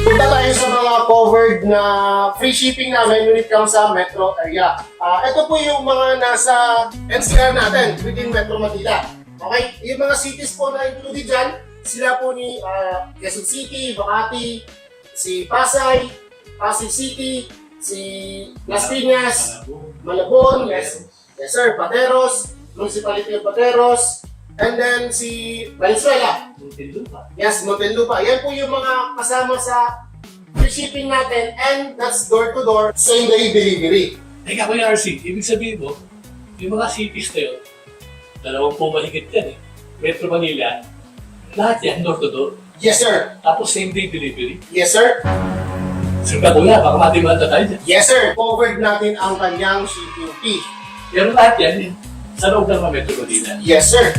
Punta tayo sa mga covered na free shipping namin when it comes sa metro area. Ito po yung mga nasa NCR natin within Metro Manila. Okay? Yung mga cities po na included dyan, sila po ni Quezon City, Makati, si Pasay, Pasig City, si Las Piñas, Malabon, yes sir, Pateros, Municipality of Pateros, and then si Valenzuela. Yes, Muntinlupa. Yan po yung mga kasama sa free shipping natin, and that's door to door, same day delivery. Teka, Kuya RC, ibig sabihin mo, yung mga cities na yun, 20 mahigit yan eh. Metro Manila, lahat yan, door to door. Yes sir. Tapos same day delivery. Yes sir. Siyempre Kuya, baka matimanda tayo dyan. Yes sir. Covered natin ang kanyang shipping fee. Pero lahat yan, sa loob ng mga Metro Manila. Yes sir.